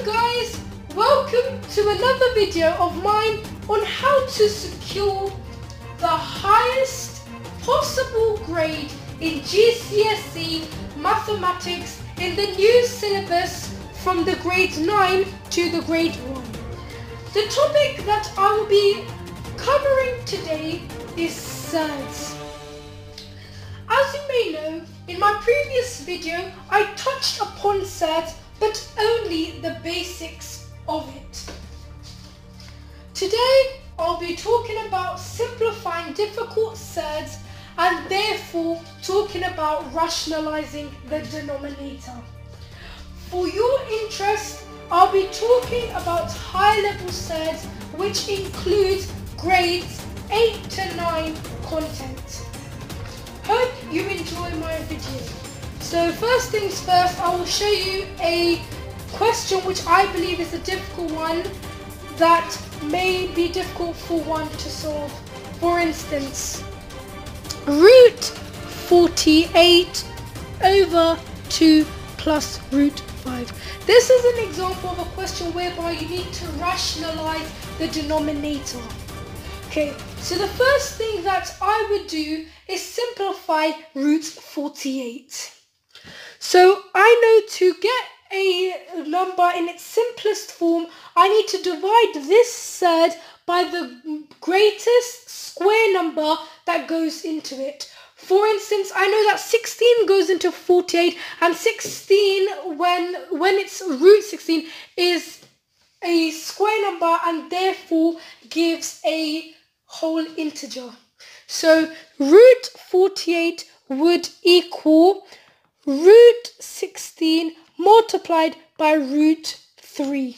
guys, welcome to another video of mine on how to secure the highest possible grade in GCSE mathematics in the new syllabus from the grade 9 to the grade 1. The topic that I will be covering today is surds. As you may know, in my previous video I touched upon surds, but only the basics of it. Today I'll be talking about simplifying difficult surds and therefore talking about rationalizing the denominator. For your interest, I'll be talking about high-level surds, which includes grades 8 to 9 content. Hope you enjoy my video. So first things first, I will show you a question which I believe is a difficult one that may be difficult for one to solve. For instance, root 48 over 2 plus root 5. This is an example of a question whereby you need to rationalize the denominator. Okay, so the first thing that I would do is simplify root 48. So I know to get a number in its simplest form, I need to divide this surd by the greatest square number that goes into it. For instance, I know that 16 goes into 48, and 16 when it's root 16 is a square number and therefore gives a whole integer. So root 48 would equal root 16 multiplied by root 3.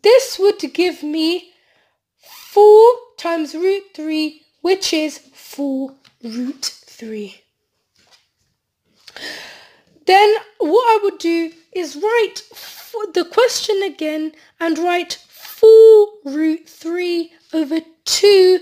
This would give me 4 times root 3, which is 4 root 3. Then what I would do is write the question again and write 4 root 3 over 2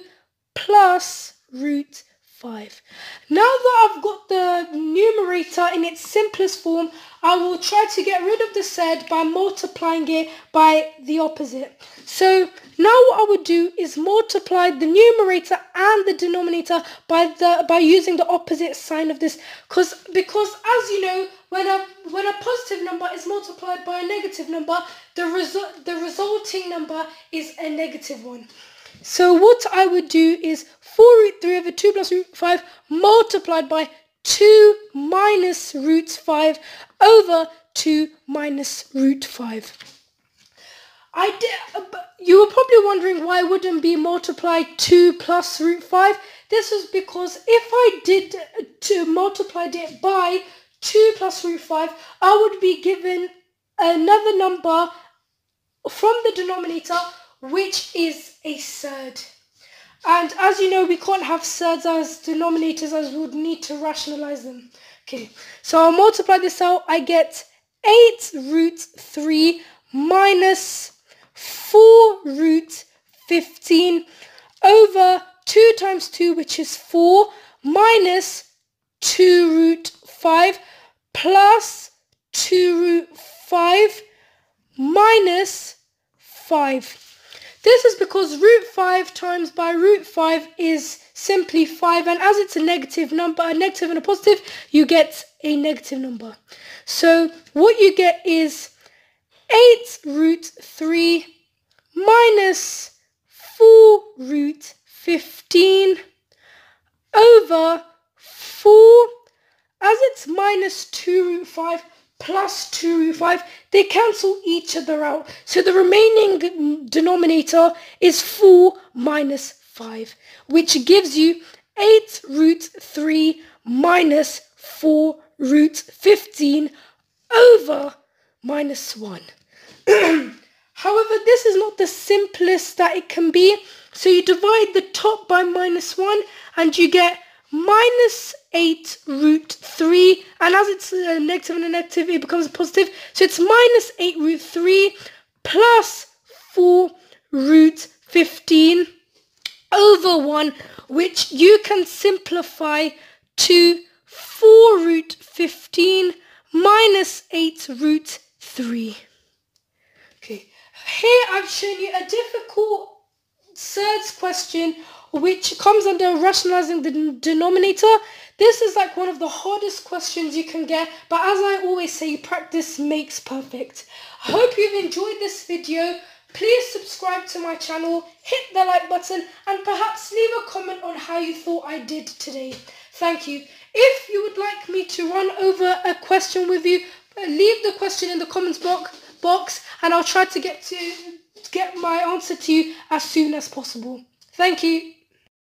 plus root 5. Now that I've got the numerator in its simplest form, I will try to get rid of the surd by multiplying it by the opposite. So now what I would do is multiply the numerator and the denominator by using the opposite sign of this, because as you know, when a positive number is multiplied by a negative number, the resulting number is a negative one. So what I would do is 4 root 3 over 2 plus root 5 multiplied by 2 minus root 5 over 2 minus root 5. You were probably wondering why I wouldn't be multiply 2 plus root 5. This was because if I did multiplied it by 2 plus root 5, I would be given another number from the denominator, which is a surd. And as you know, we can't have surds as denominators, as we would need to rationalize them. Okay, so I'll multiply this out. I get 8 root 3 minus 4 root 15 over 2 times 2, which is 4, minus 2 root 5 plus 2 root 5 minus 5. This is because root 5 times by root 5 is simply 5, and as it's a negative number, a negative and a positive, you get a negative number. So what you get is 8 root 3 minus 4 root 15 over 4, as it's minus 2 root 5 plus 2 root 5, they cancel each other out. So the remaining denominator is 4 minus 5, which gives you 8 root 3 minus 4 root 15 over minus 1. However, this is not the simplest that it can be. So you divide the top by minus 1 and you get minus 8 root 3, and as it's a negative and a negative, it becomes a positive. So it's minus 8 root 3 plus 4 root 15 over 1, which you can simplify to 4 root 15 minus 8 root 3. Okay. Here I've shown you a difficult third question which comes under rationalizing the denominator. This is like one of the hardest questions you can get, but as I always say, practice makes perfect. I hope you've enjoyed this video. Please subscribe to my channel, hit the like button, and perhaps leave a comment on how you thought I did today. Thank you. If you would like me to run over a question with you, leave the question in the comments box and I'll try to get my answer to you as soon as possible. Thank you.